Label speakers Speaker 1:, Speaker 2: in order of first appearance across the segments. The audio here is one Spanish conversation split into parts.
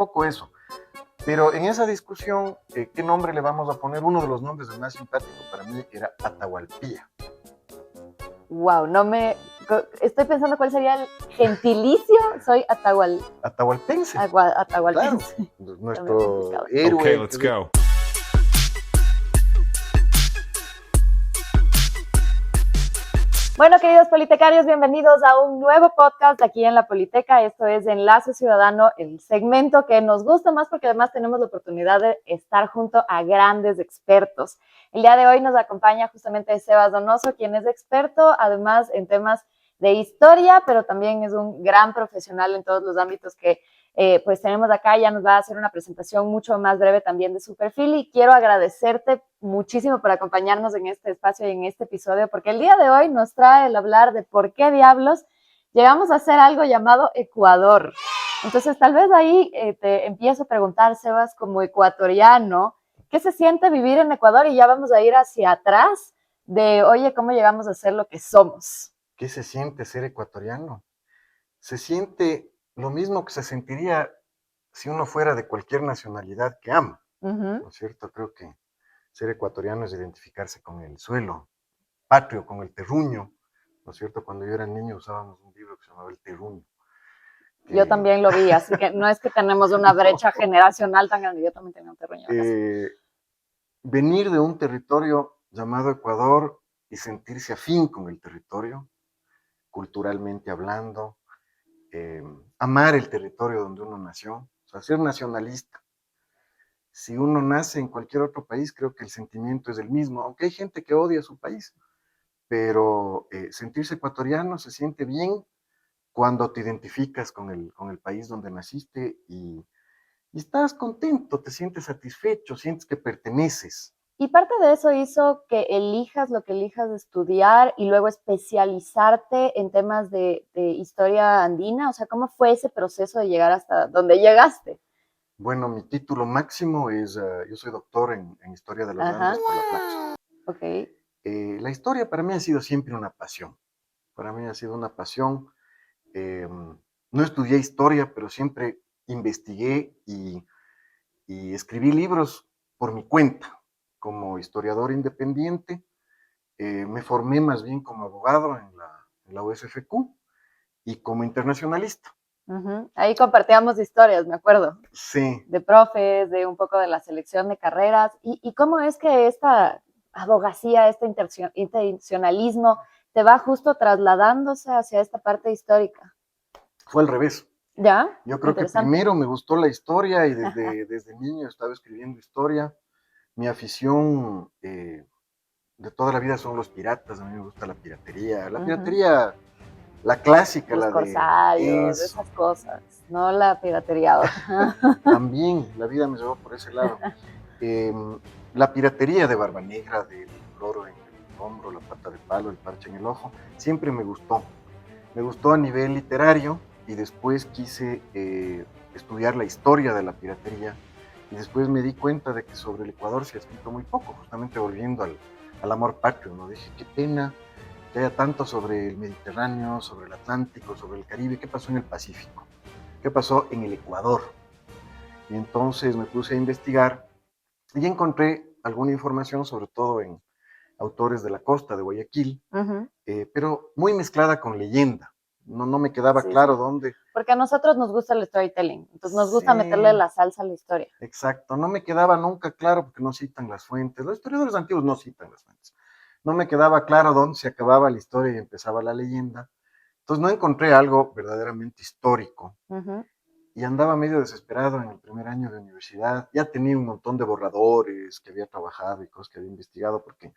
Speaker 1: poco eso. Pero en esa discusión, ¿qué nombre le vamos a poner? Uno de los nombres el más simpático para mí era Atahualpía.
Speaker 2: Wow, estoy pensando cuál sería el gentilicio. Soy
Speaker 1: Atahualpense.
Speaker 2: Atahualpense.
Speaker 1: Claro, nuestro héroe.
Speaker 3: Okay, let's go.
Speaker 2: Bueno, queridos politecarios, bienvenidos a un nuevo podcast aquí en la Politeca. Esto es Enlace Ciudadano, el segmento que nos gusta más porque además tenemos la oportunidad de estar junto a grandes expertos. El día de hoy nos acompaña justamente Sebas Donoso, quien es experto además en temas de historia, pero también es un gran profesional en todos los ámbitos que pues tenemos acá. Ya nos va a hacer una presentación mucho más breve también de su perfil y quiero agradecerte muchísimo por acompañarnos en este espacio y en este episodio, porque el día de hoy nos trae el hablar de por qué diablos llegamos a hacer algo llamado Ecuador. Entonces, tal vez ahí te empiezo a preguntar, Sebas, como ecuatoriano, ¿qué se siente vivir en Ecuador? Y ya vamos a ir hacia atrás de, oye, ¿cómo llegamos a ser lo que somos?
Speaker 1: ¿Qué se siente ser ecuatoriano? Se siente lo mismo que se sentiría si uno fuera de cualquier nacionalidad que ama, ¿no es cierto? Creo que ser ecuatoriano es identificarse con el suelo patrio, con el terruño, ¿no es cierto? Cuando yo era niño usábamos un libro que se llamaba El Terruño.
Speaker 2: Yo también lo vi, así que no es que tenemos una brecha generacional tan grande, yo también tenía un terruño.
Speaker 1: Venir de un territorio llamado Ecuador y sentirse afín con el territorio, culturalmente hablando, amar el territorio donde uno nació, o sea, ser nacionalista. Si uno nace en cualquier otro país, creo que el sentimiento es el mismo, aunque hay gente que odia su país, pero sentirse ecuatoriano se siente bien cuando te identificas con el país donde naciste y estás contento, te sientes satisfecho, sientes que perteneces.
Speaker 2: Y parte de eso hizo que elijas lo que elijas de estudiar y luego especializarte en temas de historia andina. O sea, ¿cómo fue ese proceso de llegar hasta donde llegaste?
Speaker 1: Bueno, mi título máximo es, yo soy doctor en Historia de los Andes por la Flaxo.
Speaker 2: Ok.
Speaker 1: La historia para mí ha sido siempre una pasión. Para mí ha sido una pasión. No estudié historia, pero siempre investigué y escribí libros por mi cuenta, como historiador independiente. Me formé más bien como abogado en la USFQ y como internacionalista.
Speaker 2: Ahí compartíamos historias, me acuerdo.
Speaker 1: Sí.
Speaker 2: De profes, de un poco de la selección de carreras. ¿Y cómo es que esta abogacía, este intencionalismo, te va justo trasladándose hacia esta parte histórica?
Speaker 1: Fue al revés.
Speaker 2: ¿Ya?
Speaker 1: Yo creo que primero me gustó la historia y desde niño estaba escribiendo historia. Mi afición de toda la vida son los piratas, a mí me gusta la piratería. La piratería, la clásica,
Speaker 2: los
Speaker 1: la
Speaker 2: corsarios,
Speaker 1: de
Speaker 2: esas cosas, no la piratería.
Speaker 1: También la vida me llevó por ese lado. La piratería de Barba Negra, del loro en el hombro, la pata de palo, el parche en el ojo, siempre me gustó. Me gustó a nivel literario y después quise estudiar la historia de la piratería y después me di cuenta de que sobre el Ecuador se ha escrito muy poco, justamente volviendo al amor patrio, ¿no? Dije, qué pena que haya tanto sobre el Mediterráneo, sobre el Atlántico, sobre el Caribe. ¿Qué pasó en el Pacífico? ¿Qué pasó en el Ecuador? Y entonces me puse a investigar y encontré alguna información, sobre todo en autores de la costa de Guayaquil, pero muy mezclada con leyenda. No me quedaba claro dónde.
Speaker 2: Porque a nosotros nos gusta el storytelling, entonces nos gusta meterle la salsa a la historia.
Speaker 1: Exacto, no me quedaba nunca claro porque no citan las fuentes. Los historiadores antiguos no citan las fuentes. No me quedaba claro dónde se acababa la historia y empezaba la leyenda. Entonces no encontré algo verdaderamente histórico. Y andaba medio desesperado en el primer año de universidad. Ya tenía un montón de borradores que había trabajado y cosas que había investigado porque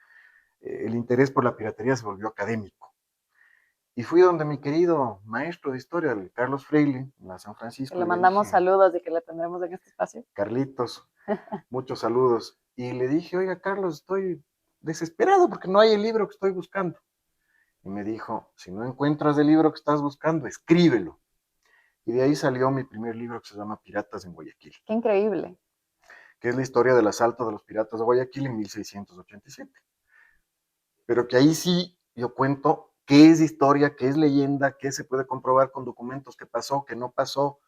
Speaker 1: el interés por la piratería se volvió académico. Y fui donde mi querido maestro de historia, el Carlos Freile, en la San Francisco.
Speaker 2: Que le mandamos saludos y que le tendremos en este espacio.
Speaker 1: Carlitos, muchos saludos. Y le dije, oiga, Carlos, estoy desesperado porque no hay el libro que estoy buscando. Y me dijo, si no encuentras el libro que estás buscando, escríbelo. Y de ahí salió mi primer libro que se llama Piratas en Guayaquil.
Speaker 2: Qué increíble.
Speaker 1: Que es la historia del asalto de los piratas de Guayaquil en 1687. Pero que ahí sí yo cuento qué es historia, qué es leyenda, qué se puede comprobar con documentos, qué pasó, qué no pasó,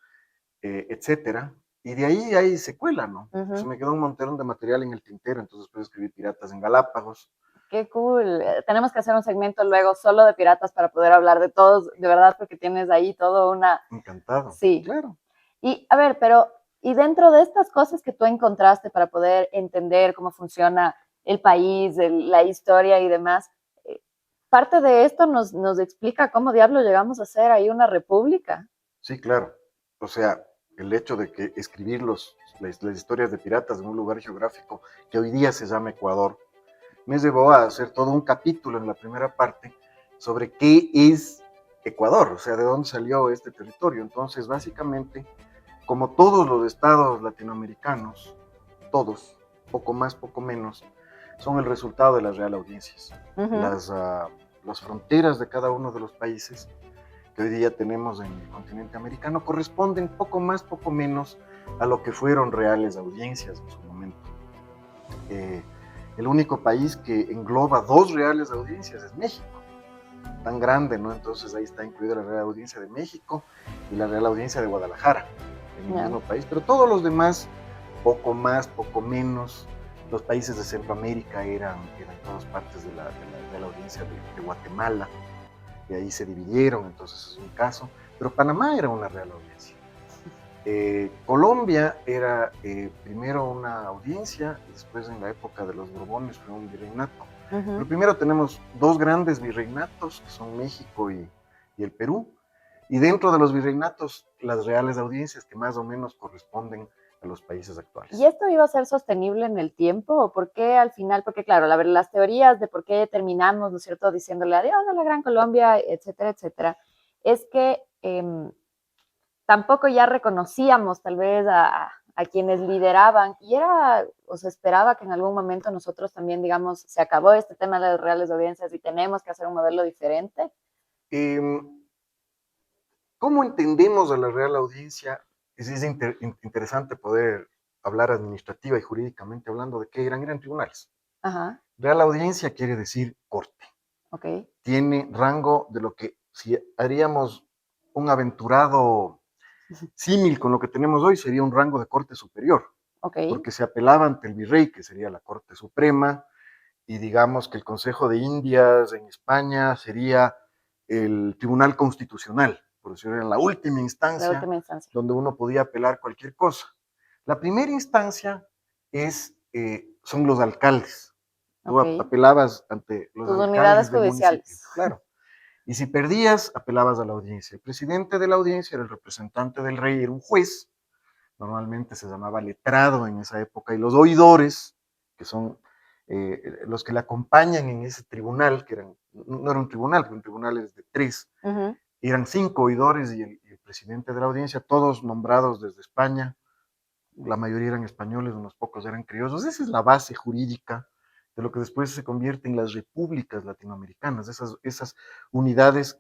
Speaker 1: etcétera. Y de ahí hay secuela, ¿no? Se
Speaker 2: Ujú.
Speaker 1: me quedó un montón de material en el tintero, entonces puedo escribir Piratas en Galápagos.
Speaker 2: Qué cool. Tenemos que hacer un segmento luego solo de piratas para poder hablar de todos, de verdad, porque tienes ahí todo una...
Speaker 1: Encantado,
Speaker 2: Sí.
Speaker 1: claro.
Speaker 2: Y a ver, pero, y dentro de estas cosas que tú encontraste para poder entender cómo funciona el país, la historia y demás, eh, parte de esto nos explica cómo diablos llegamos a ser ahí una república.
Speaker 1: Sí, claro. O sea, el hecho de que escribir las historias de piratas en un lugar geográfico que hoy día se llama Ecuador, me llevó a hacer todo un capítulo en la primera parte sobre qué es Ecuador, o sea, de dónde salió este territorio. Entonces, básicamente, como todos los estados latinoamericanos, todos, poco más, poco menos, son el resultado de las Real Audiencias.
Speaker 2: Ujú.
Speaker 1: Las fronteras de cada uno de los países que hoy día tenemos en el continente americano corresponden poco más, poco menos a lo que fueron reales audiencias en su momento. Eh, el único país que engloba dos reales audiencias es México, tan grande, ¿no? Entonces ahí está incluida la Real Audiencia de México y la Real Audiencia de Guadalajara, en el
Speaker 2: Yeah.
Speaker 1: mismo país, pero todos los demás, poco más, poco menos, los países de Centroamérica eran todas partes de la Real Audiencia de Guatemala, y ahí se dividieron, entonces es un caso, pero Panamá era una Real Audiencia. Colombia era primero una audiencia y después en la época de los Borbones fue un virreinato. Pero
Speaker 2: Ujú.
Speaker 1: primero tenemos dos grandes virreinatos, que son México y el Perú, y dentro de los virreinatos las reales audiencias que más o menos corresponden a los países
Speaker 2: ¿Y
Speaker 1: actuales.
Speaker 2: esto iba a ser sostenible en el tiempo? ¿O por qué al final? Porque claro, las teorías de por qué terminamos, ¿no es cierto?, diciéndole adiós a la Gran Colombia, etcétera, etcétera, es que tampoco ya reconocíamos tal vez a quienes lideraban y era, o se esperaba que en algún momento nosotros también, digamos, se acabó este tema de las reales audiencias y tenemos que hacer un modelo diferente.
Speaker 1: Eh, ¿Cómo entendemos a la Real Audiencia? Es interesante poder hablar administrativa y jurídicamente hablando de qué eran tribunales.
Speaker 2: Ajá,
Speaker 1: Real Audiencia quiere decir corte.
Speaker 2: ok,
Speaker 1: Tiene rango de lo que si haríamos un aventurado símil con lo que tenemos hoy, sería un rango de corte superior,
Speaker 2: ok,
Speaker 1: porque se apelaba ante el virrey, que sería la Corte Suprema, y digamos que el Consejo de Indias en España sería el Tribunal Constitucional, por decirlo, en la última
Speaker 2: la
Speaker 1: instancia
Speaker 2: última instancia.
Speaker 1: donde uno podía apelar cualquier cosa. La primera instancia son los alcaldes. Tú
Speaker 2: Ok,
Speaker 1: apelabas ante los
Speaker 2: tus unidades
Speaker 1: alcaldes del municipio,
Speaker 2: judiciales.
Speaker 1: claro. Y si perdías, apelabas a la audiencia. El presidente de la audiencia era el representante del rey, era un juez, normalmente se llamaba letrado en esa época, y los oidores, que son los que le acompañan en ese tribunal, que no era un tribunal, porque un tribunal es de tres,
Speaker 2: Ujú.
Speaker 1: eran cinco oidores y el presidente de la audiencia, todos nombrados desde España, la mayoría eran españoles, unos pocos eran criollos. Esa es la base jurídica de lo que después se convierte en las repúblicas latinoamericanas, esas unidades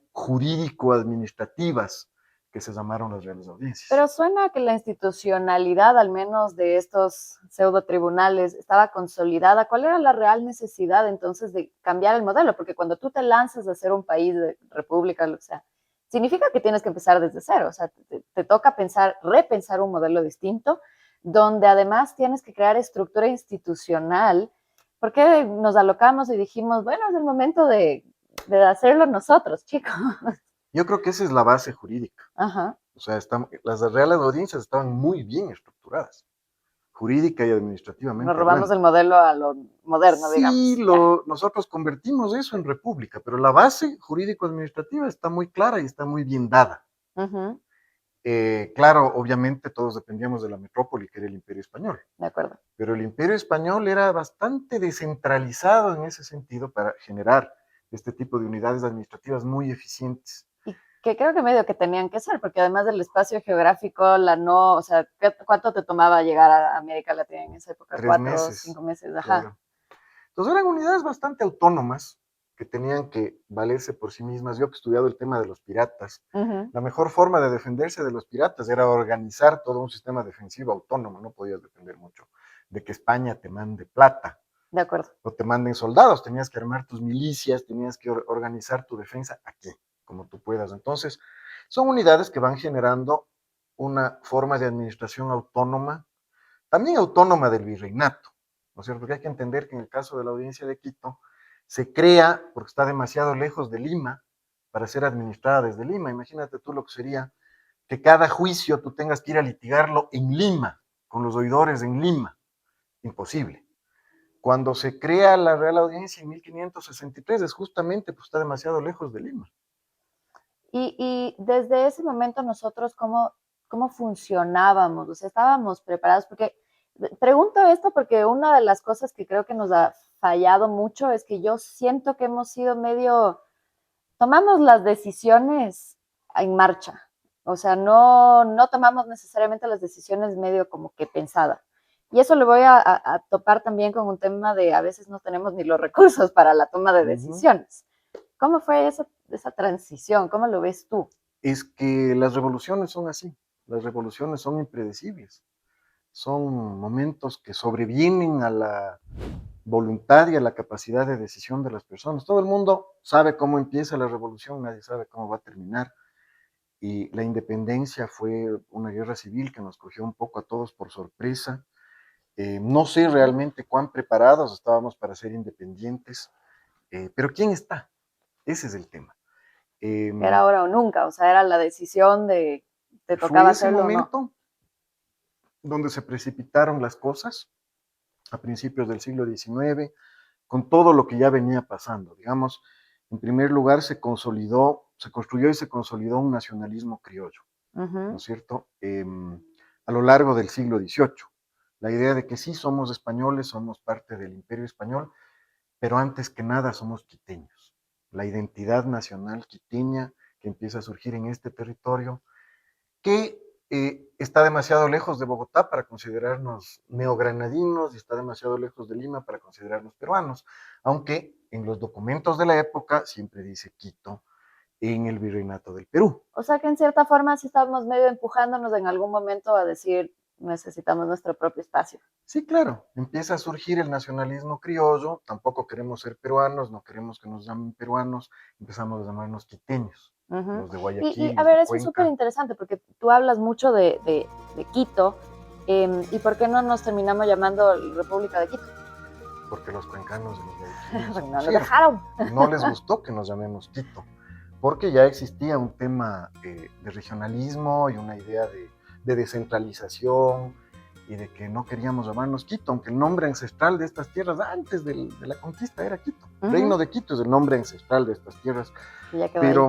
Speaker 1: jurídico-administrativas que se llamaron las reales audiencias.
Speaker 2: Pero suena que la institucionalidad, al menos de estos pseudo tribunales, estaba consolidada. ¿Cuál era la real necesidad entonces de cambiar el modelo? Porque cuando tú te lanzas a ser un país de república, o sea, significa que tienes que empezar desde cero. O sea, te toca pensar, repensar un modelo distinto, donde además tienes que crear estructura institucional. Porque nos alocamos y dijimos, bueno, es el momento de hacerlo nosotros, chicos.
Speaker 1: Yo creo que esa es la base jurídica.
Speaker 2: Ajá.
Speaker 1: O sea, las reales audiencias estaban muy bien estructuradas, jurídica y
Speaker 2: Nos
Speaker 1: administrativamente
Speaker 2: robamos
Speaker 1: hablando.
Speaker 2: el modelo a lo moderno,
Speaker 1: Sí,
Speaker 2: digamos. Ya.
Speaker 1: nosotros convertimos eso en república, pero la base jurídico-administrativa está muy clara y está muy bien dada.
Speaker 2: Ujú.
Speaker 1: Claro, obviamente todos dependíamos de la metrópoli, que era el Imperio Español,
Speaker 2: De acuerdo.
Speaker 1: pero el Imperio Español era bastante descentralizado en ese sentido para generar este tipo de unidades administrativas muy eficientes.
Speaker 2: Y que creo que medio que tenían que ser, porque además del espacio geográfico, la no, o sea, ¿cuánto te tomaba llegar a América Latina en esa época?
Speaker 1: Tres
Speaker 2: 4 o
Speaker 1: meses,
Speaker 2: 5 meses, ajá.
Speaker 1: claro. Entonces eran unidades bastante autónomas que tenían que valerse por sí mismas. Yo que he estudiado el tema de los piratas,
Speaker 2: Ujú.
Speaker 1: la mejor forma de defenderse de los piratas era organizar todo un sistema defensivo autónomo. No podías depender mucho de que España te mande plata
Speaker 2: De acuerdo.
Speaker 1: o te manden soldados. Tenías que armar tus milicias, tenías que organizar tu defensa aquí, como tú puedas. Entonces, son unidades que van generando una forma de administración autónoma, también autónoma del virreinato, ¿no es cierto? Porque hay que entender que en el caso de la Audiencia de Quito se crea porque está demasiado lejos de Lima para ser administrada desde Lima. Imagínate tú lo que sería que cada juicio tú tengas que ir a litigarlo en Lima, con los oidores en Lima. Imposible. Cuando se crea la Real Audiencia en 1563 es justamente pues está demasiado lejos de Lima.
Speaker 2: Y desde ese momento nosotros, ¿cómo funcionábamos? O sea, estábamos preparados, porque pregunto esto porque una de las cosas que creo que nos ha fallado mucho es que yo siento que hemos sido medio, tomamos las decisiones en marcha, o sea, no tomamos necesariamente las decisiones medio como que pensada. Y eso lo voy a topar también con un tema de a veces no tenemos ni los recursos para la toma de decisiones. ¿Cómo fue esa transición? ¿Cómo lo ves tú?
Speaker 1: Es que las revoluciones son así, las revoluciones son impredecibles, son momentos que sobrevienen a la voluntad y a la capacidad de decisión de las personas. Todo el mundo sabe cómo empieza la revolución, nadie sabe cómo va a terminar. Y la independencia fue una guerra civil que nos cogió un poco a todos por sorpresa. No sé realmente cuán preparados estábamos para ser independientes, pero ¿quién está? Ese es el tema.
Speaker 2: Era ahora o nunca, o sea, era la decisión de te
Speaker 1: Fue
Speaker 2: tocaba
Speaker 1: ese
Speaker 2: hacerlo o no.
Speaker 1: momento donde se precipitaron las cosas a principios del siglo XIX, con todo lo que ya venía pasando. Digamos, en primer lugar se construyó y se consolidó un nacionalismo criollo, ¿no es cierto? A lo largo del siglo XVIII. La idea de que sí somos españoles, somos parte del imperio español, pero antes que nada somos quiteños. La identidad nacional quiteña que empieza a surgir en este territorio, que está demasiado lejos de Bogotá para considerarnos neogranadinos y está demasiado lejos de Lima para considerarnos peruanos, aunque en los documentos de la época siempre dice Quito en el virreinato del Perú.
Speaker 2: O sea que en cierta forma sí estábamos medio empujándonos en algún momento a decir necesitamos nuestro propio espacio.
Speaker 1: Sí, claro, empieza a surgir el nacionalismo criollo, tampoco queremos ser peruanos, no queremos que nos llamen peruanos, empezamos a llamarnos quiteños, los de
Speaker 2: Y
Speaker 1: Guayaquil,
Speaker 2: a
Speaker 1: los de
Speaker 2: ver, eso es súper
Speaker 1: Cuenca.
Speaker 2: interesante porque tú hablas mucho de Quito, y ¿por qué no nos terminamos llamando República de Quito?
Speaker 1: Porque los cuencanos y los guayaquileños se
Speaker 2: Porque no nos
Speaker 1: opusieron.
Speaker 2: dejaron.
Speaker 1: No les gustó que nos llamemos Quito, porque ya existía un tema de regionalismo y una idea de descentralización y de que no queríamos llamarnos Quito, aunque el nombre ancestral de estas tierras antes de la conquista era Quito. Reino de Quito es el nombre ancestral de estas tierras.
Speaker 2: Ya quedó
Speaker 1: Pero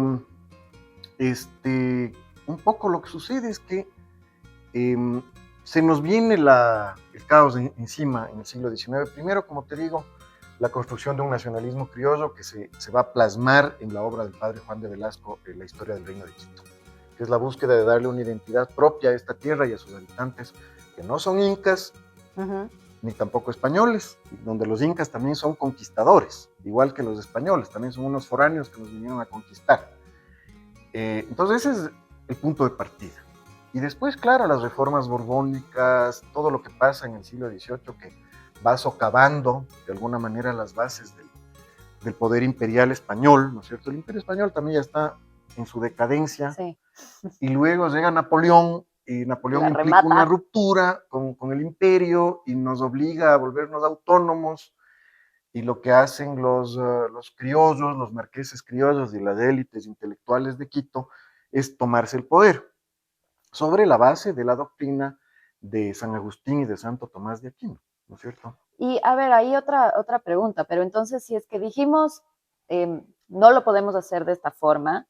Speaker 2: ahí.
Speaker 1: un poco lo que sucede es que se nos viene el caos encima en el siglo XIX. Primero, como te digo, la construcción de un nacionalismo criollo que se va a plasmar en la obra del padre Juan de Velasco, La historia del Reino de Quito, que es la búsqueda de darle una identidad propia a esta tierra y a sus habitantes, que no son incas, ni tampoco españoles, donde los incas también son conquistadores, igual que los españoles, también son unos foráneos que nos vinieron a conquistar. Entonces ese es el punto de partida. Y después, claro, las reformas borbónicas, todo lo que pasa en el siglo XVIII que va socavando de alguna manera las bases del poder imperial español, ¿no es cierto? El imperio español también ya está en su decadencia.
Speaker 2: Sí.
Speaker 1: Y luego llega Napoleón, y Napoleón implica una ruptura con el imperio y nos obliga a volvernos autónomos. Y lo que hacen los criollos, los marqueses criollos y las élites intelectuales de Quito es tomarse el poder sobre la base de la doctrina de San Agustín y de Santo Tomás de Aquino, ¿no es cierto?
Speaker 2: Y a ver, ahí otra pregunta, pero entonces si es que dijimos no lo podemos hacer de esta forma,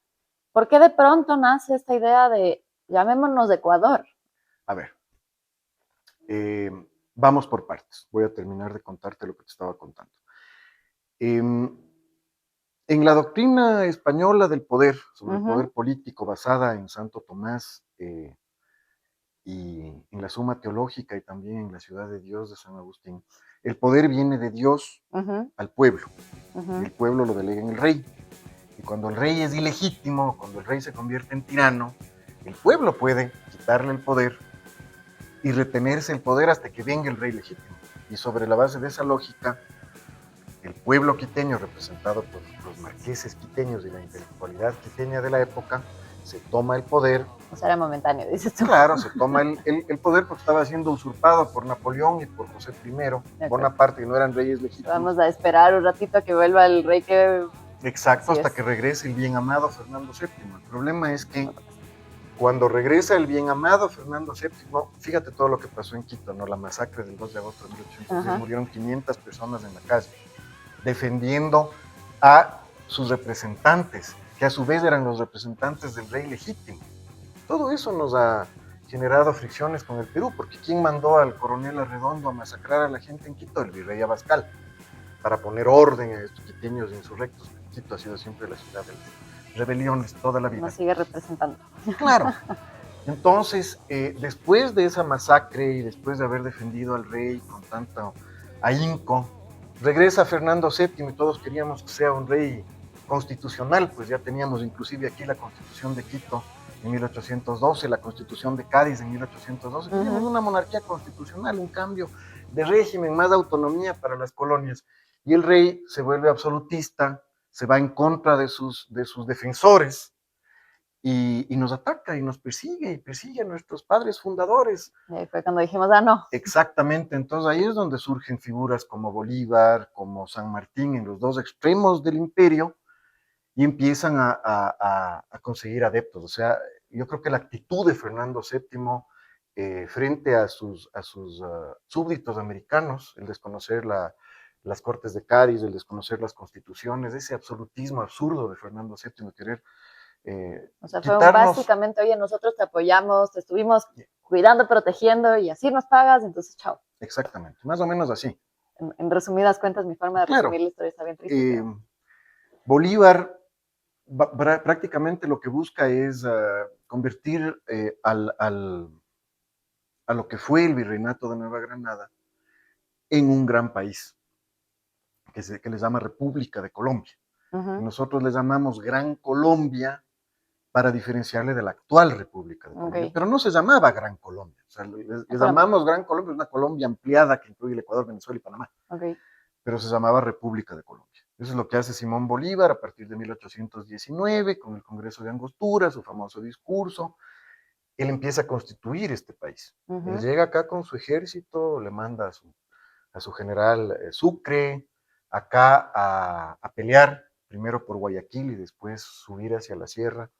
Speaker 2: ¿por qué de pronto nace esta idea de llamémonos Ecuador?
Speaker 1: A ver, vamos por partes. Voy a terminar de contarte lo que te estaba contando. En la doctrina española del poder, sobre el poder político, basada en Santo Tomás y en la Suma Teológica y también en la Ciudad de Dios de San Agustín, el poder viene de Dios al pueblo, y el pueblo lo delega en el rey. Y cuando el rey es ilegítimo, cuando el rey se convierte en tirano, el pueblo puede quitarle el poder y retenerse el poder hasta que venga el rey legítimo. Y sobre la base de esa lógica, el pueblo quiteño, representado por los marqueses quiteños y la intelectualidad quiteña de la época, se toma el poder.
Speaker 2: O sea, era momentáneo, dices tú.
Speaker 1: Claro, se toma el poder porque estaba siendo usurpado por Napoleón y por José I. Bonaparte, que no eran reyes legítimos.
Speaker 2: Vamos a esperar un ratito a que vuelva el rey que...
Speaker 1: Exacto,
Speaker 2: Así
Speaker 1: hasta
Speaker 2: es.
Speaker 1: que regrese el bien amado Fernando VII. El problema es que cuando regresa el bien amado Fernando VII, fíjate todo lo que pasó en Quito, ¿no? La masacre del 2 de agosto de 1810, murieron 500 personas en la calle, defendiendo a sus representantes, que a su vez eran los representantes del rey legítimo. Todo eso nos ha generado fricciones con el Perú, porque ¿quién mandó al coronel Arredondo a masacrar a la gente en Quito? El virrey Abascal, para poner orden a estos quiteños insurrectos. Quito ha sido siempre la ciudad de las rebeliones toda la vida.
Speaker 2: Nos sigue representando.
Speaker 1: Claro. Entonces, después de esa masacre y después de haber defendido al rey con tanto ahínco, regresa Fernando VII y todos queríamos que sea un rey constitucional, pues ya teníamos inclusive aquí la Constitución de Quito en 1812, la Constitución de Cádiz en 1812, teníamos una monarquía constitucional, un cambio de régimen, más autonomía para las colonias, y el rey se vuelve absolutista, se va en contra de sus defensores, y nos ataca y nos persigue y persigue a nuestros padres fundadores.
Speaker 2: Y ahí fue cuando dijimos, no.
Speaker 1: Exactamente, entonces ahí es donde surgen figuras como Bolívar, como San Martín, en los dos extremos del imperio, y empiezan a conseguir adeptos. O sea, yo creo que la actitud de Fernando VII frente a sus súbditos americanos, el desconocer las Cortes de Cádiz, el desconocer las constituciones, ese absolutismo absurdo de Fernando VII, querer
Speaker 2: o sea, fue básicamente, oye, nosotros te apoyamos, te estuvimos cuidando, protegiendo y así nos pagas, entonces chao.
Speaker 1: Exactamente, más o menos así.
Speaker 2: En resumidas cuentas, mi forma de resumir la historia está bien triste.
Speaker 1: Bolívar prácticamente lo que busca es convertir a lo que fue el virreinato de Nueva Granada en un gran país, que les llama República de Colombia. Nosotros les llamamos Gran Colombia para diferenciarle de la actual República de Colombia, pero no se llamaba Gran Colombia, o sea, les llamamos Gran Colombia, una Colombia ampliada que incluye el Ecuador, Venezuela y Panamá, pero se llamaba República de Colombia. Eso es lo que hace Simón Bolívar a partir de 1819, con el Congreso de Angostura, su famoso discurso. Él empieza a constituir este país. Él llega acá con su ejército, le manda a su general Sucre acá a pelear, primero por Guayaquil y después subir hacia la sierra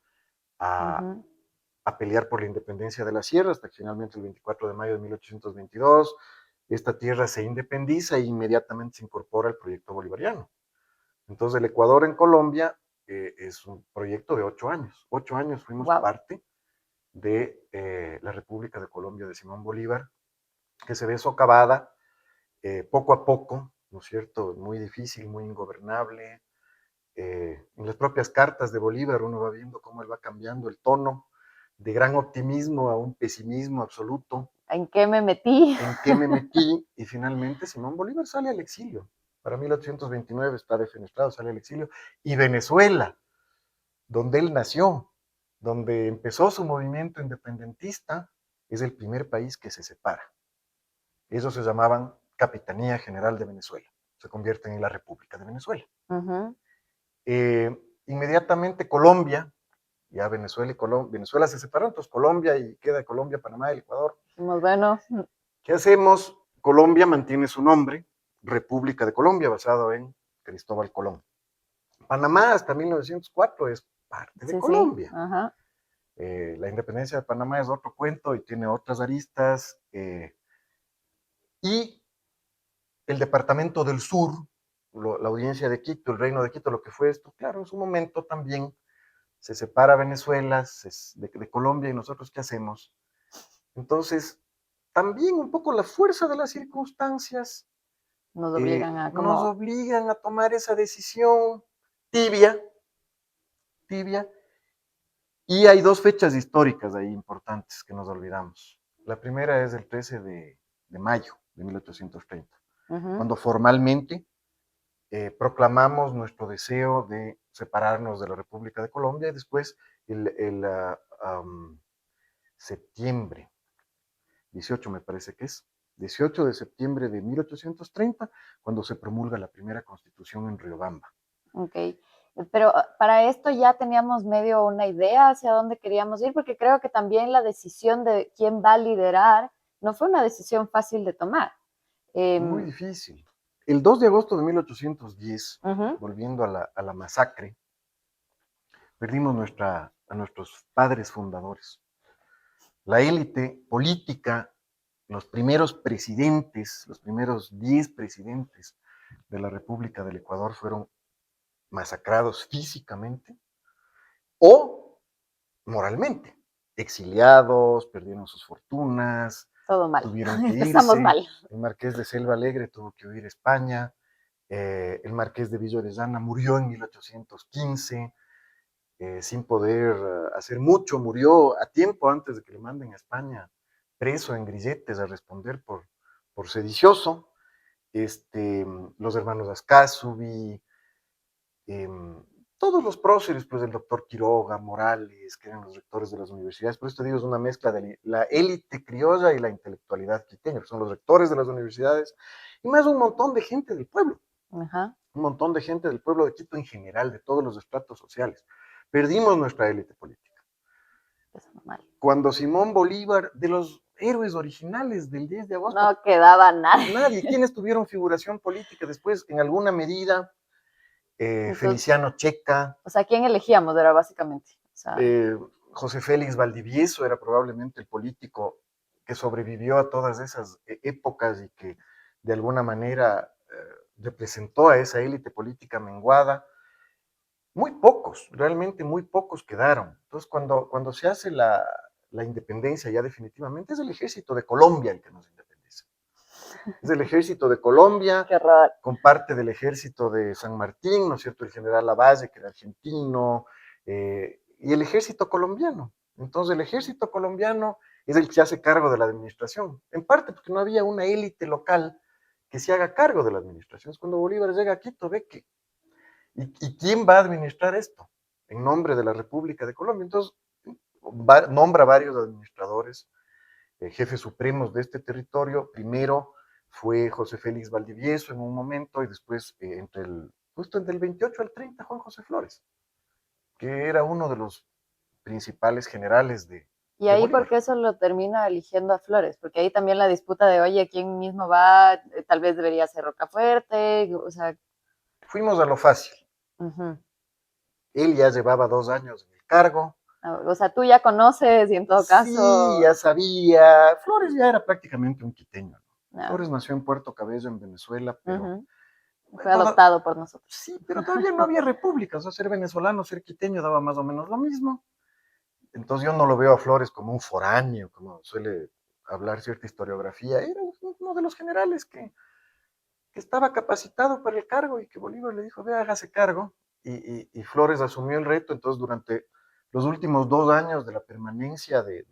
Speaker 1: a pelear por la independencia de la sierra, hasta que finalmente el 24 de mayo de 1822 esta tierra se independiza e inmediatamente se incorpora al proyecto bolivariano. Entonces el Ecuador en Colombia es un proyecto de 8 años. 8 años fuimos parte de la República de Colombia de Simón Bolívar, que se ve socavada poco a poco, ¿no es cierto? Muy difícil, muy ingobernable. En las propias cartas de Bolívar uno va viendo cómo él va cambiando el tono de gran optimismo a un pesimismo absoluto.
Speaker 2: ¿En qué me metí?
Speaker 1: ¿En qué me metí? Y finalmente Simón Bolívar sale al exilio. Para 1829 está defenestrado, sale al exilio. Y Venezuela, donde él nació, donde empezó su movimiento independentista, es el primer país que se separa. Esos se llamaban Capitanía General de Venezuela. Se convierten en la República de Venezuela. Inmediatamente Colombia, ya Venezuela y Venezuela se separaron, entonces Colombia y queda Colombia, Panamá, el Ecuador.
Speaker 2: Bueno.
Speaker 1: ¿Qué hacemos? Colombia mantiene su nombre, República de Colombia, basado en Cristóbal Colón. Panamá hasta 1904 es parte de Colombia. La independencia de Panamá es otro cuento y tiene otras aristas. Y el departamento del sur, la audiencia de Quito, el reino de Quito, lo que fue esto, claro, en su momento también se separa Venezuela de Colombia y nosotros ¿qué hacemos? Entonces, también un poco la fuerza de las circunstancias
Speaker 2: nos obligan
Speaker 1: a tomar esa decisión tibia, y hay dos fechas históricas ahí importantes que nos olvidamos. La primera es el 13 de mayo de 1830, cuando formalmente proclamamos nuestro deseo de separarnos de la República de Colombia, y después el septiembre, 18 me parece que es, 18 de septiembre de 1830, cuando se promulga la primera constitución en Riobamba.
Speaker 2: Pero para esto ya teníamos medio una idea hacia dónde queríamos ir, porque creo que también la decisión de quién va a liderar no fue una decisión fácil de tomar.
Speaker 1: Muy difícil. El 2 de agosto de 1810,
Speaker 2: Ujú.
Speaker 1: volviendo a la masacre, perdimos a nuestros padres fundadores. La élite política, los primeros presidentes, los primeros 10 presidentes de la República del Ecuador fueron masacrados físicamente o moralmente. Exiliados, perdieron sus fortunas,
Speaker 2: Todo mal.
Speaker 1: tuvieron que
Speaker 2: Empezamos
Speaker 1: irse.
Speaker 2: mal.
Speaker 1: El marqués de Selva Alegre tuvo que huir a España. El marqués de Villa Orellana murió en 1815 sin poder hacer mucho. Murió a tiempo antes de que le manden a España preso en grilletes a responder por sedicioso. Los hermanos Ascasubi, eh, todos los próceres, pues el doctor Quiroga, Morales, que eran los rectores de las universidades. Por esto digo, es una mezcla de la élite criolla y la intelectualidad quiteña, que son los rectores de las universidades, y más un montón de gente del pueblo,
Speaker 2: Ajá.
Speaker 1: un montón de gente del pueblo de Quito en general, de todos los estratos sociales. Perdimos nuestra élite política.
Speaker 2: Empezamos mal.
Speaker 1: Cuando Simón Bolívar, de los héroes originales del 10 de agosto,
Speaker 2: No quedaba nadie.
Speaker 1: nadie, ¿quiénes tuvieron figuración política después? En alguna medida,
Speaker 2: Entonces,
Speaker 1: Feliciano Checa,
Speaker 2: o sea, ¿quién elegíamos? Era básicamente. O sea,
Speaker 1: eh, José Félix Valdivieso era probablemente el político que sobrevivió a todas esas épocas y que de alguna manera representó a esa élite política menguada. Muy pocos, realmente muy pocos quedaron. Entonces, cuando se hace la independencia ya definitivamente, es el ejército de Colombia el que nos independiza. Es el ejército de Colombia,
Speaker 2: qué horror.
Speaker 1: con parte del ejército de San Martín, ¿no es cierto? El general Lavalle, que era argentino, y el ejército colombiano. Entonces, el ejército colombiano es el que se hace cargo de la administración, en parte porque no había una élite local que se haga cargo de la administración. Es cuando Bolívar llega a Quito, ve que ¿y quién va a administrar esto? En nombre de la República de Colombia. Entonces, nombra varios administradores, jefes supremos de este territorio. Primero fue José Félix Valdivieso en un momento y después, justo entre el 28 al 30, Juan José Flores, que era uno de los principales generales
Speaker 2: Y
Speaker 1: de
Speaker 2: ahí, ¿por
Speaker 1: Bolívar.
Speaker 2: qué eso lo termina eligiendo a Flores? Porque ahí también la disputa de, oye, ¿quién mismo va? Tal vez debería ser Rocafuerte, o sea,
Speaker 1: Fuimos a lo fácil.
Speaker 2: uh-huh.
Speaker 1: Él ya llevaba 2 años en el cargo.
Speaker 2: O sea, tú ya conoces y en todo
Speaker 1: Sí,
Speaker 2: caso,
Speaker 1: ya sabía. Flores ya era prácticamente un quiteño, ¿no?
Speaker 2: no.
Speaker 1: Flores nació en Puerto Cabello, en Venezuela, pero
Speaker 2: Uh-huh. Fue
Speaker 1: toda,
Speaker 2: adoptado por nosotros.
Speaker 1: sí, pero todavía no había república. O sea, ser venezolano, ser quiteño daba más o menos lo mismo. Entonces yo no lo veo a Flores como un foráneo, como suele hablar cierta historiografía. Era uno de los generales que estaba capacitado para el cargo y que Bolívar le dijo, ve, hágase cargo. Y Flores asumió el reto. Entonces durante los últimos 2 años de la permanencia de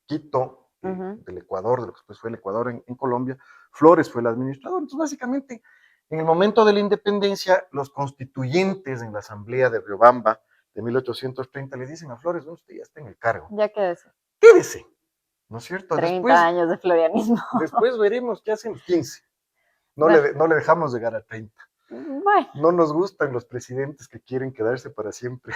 Speaker 1: Quito,
Speaker 2: Uh-huh.
Speaker 1: del Ecuador, de lo que después fue el Ecuador en Colombia, Flores fue el administrador. Entonces básicamente en el momento de la independencia, los constituyentes en la asamblea de Riobamba de 1830 le dicen a Flores, no, usted ya está en el cargo,
Speaker 2: Ya que es
Speaker 1: quédese, ¿no es cierto?
Speaker 2: 30
Speaker 1: Después,
Speaker 2: años de florianismo.
Speaker 1: después veremos qué hacen los 15.
Speaker 2: Bueno,
Speaker 1: No le dejamos llegar a 30.
Speaker 2: bueno,
Speaker 1: No nos gustan los presidentes que quieren quedarse para siempre.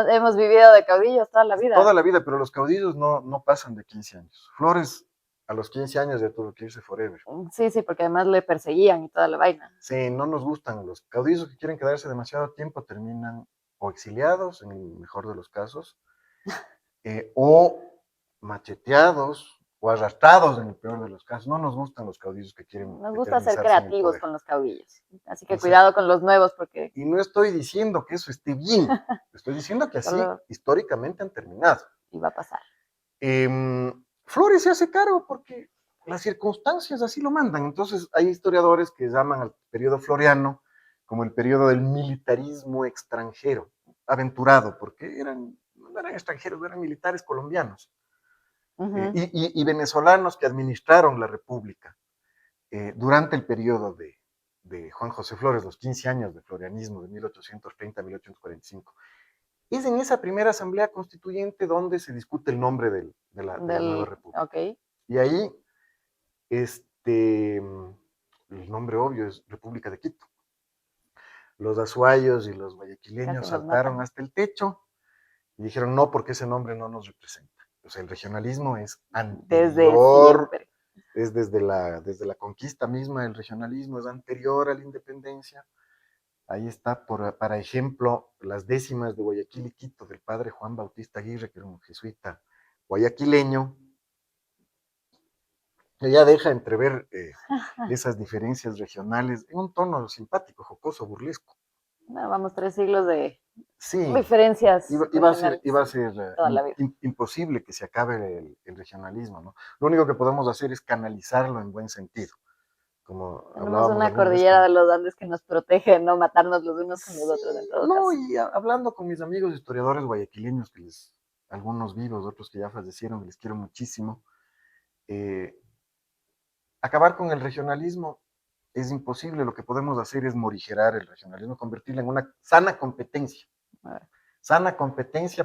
Speaker 2: hemos vivido de caudillos toda la vida.
Speaker 1: Toda la vida, pero los caudillos no pasan de 15 años. Flores a los 15 años ya tuvo que irse forever.
Speaker 2: Sí, sí, porque además le perseguían y toda la vaina.
Speaker 1: Sí, no nos gustan los caudillos que quieren quedarse demasiado tiempo, terminan o exiliados, en el mejor de los casos, o macheteados o arrastrados en el peor de los casos. No nos gustan los caudillos que quieren
Speaker 2: Nos gusta ser
Speaker 1: eternizarse en el
Speaker 2: creativos
Speaker 1: poder.
Speaker 2: con los caudillos. Así que
Speaker 1: Entonces,
Speaker 2: cuidado con los nuevos porque
Speaker 1: y no estoy diciendo que eso esté bien, estoy diciendo que así
Speaker 2: solo
Speaker 1: históricamente han terminado.
Speaker 2: iba a pasar.
Speaker 1: Flores se hace cargo porque las circunstancias así lo mandan. Entonces hay historiadores que llaman al periodo floriano como el periodo del militarismo extranjero, aventurado, porque no eran extranjeros, eran militares colombianos
Speaker 2: Uh-huh.
Speaker 1: y venezolanos que administraron la república durante el periodo de Juan José Flores, los 15 años de florianismo de 1830 a 1845. Es en esa primera asamblea constituyente donde se discute el nombre de la nueva república.
Speaker 2: Ok.
Speaker 1: Y ahí, el nombre obvio es República de Quito. los azuayos y los guayaquileños
Speaker 2: Casi nos
Speaker 1: saltaron
Speaker 2: matan.
Speaker 1: hasta el techo y dijeron no, porque ese nombre no nos representa. O sea, el regionalismo es
Speaker 2: Desde
Speaker 1: anterior,
Speaker 2: siempre.
Speaker 1: es desde la conquista misma, el regionalismo es anterior a la independencia. Ahí está, para ejemplo, las décimas de Guayaquil y Quito del padre Juan Bautista Aguirre, que era un jesuita guayaquileño, que ya deja entrever esas diferencias regionales en un tono simpático, jocoso, burlesco.
Speaker 2: No, vamos, 3 siglos de
Speaker 1: Sí,
Speaker 2: diferencias
Speaker 1: iba a ser,
Speaker 2: regionales
Speaker 1: iba a ser
Speaker 2: toda la vida.
Speaker 1: imposible que se acabe el regionalismo, ¿no? Lo único que podemos hacer es canalizarlo en buen sentido, como
Speaker 2: Tenemos
Speaker 1: hablábamos
Speaker 2: una
Speaker 1: alguna vez
Speaker 2: cordillera
Speaker 1: con...
Speaker 2: de los Andes que nos protege, no matarnos los unos con los
Speaker 1: Sí,
Speaker 2: otros en todo
Speaker 1: no,
Speaker 2: caso.
Speaker 1: y hablando con mis amigos historiadores guayaquileños, algunos vivos, otros que ya fallecieron, que les quiero muchísimo, eh, acabar con el regionalismo es imposible. Lo que podemos hacer es morigerar el regionalismo, convertirlo en una sana competencia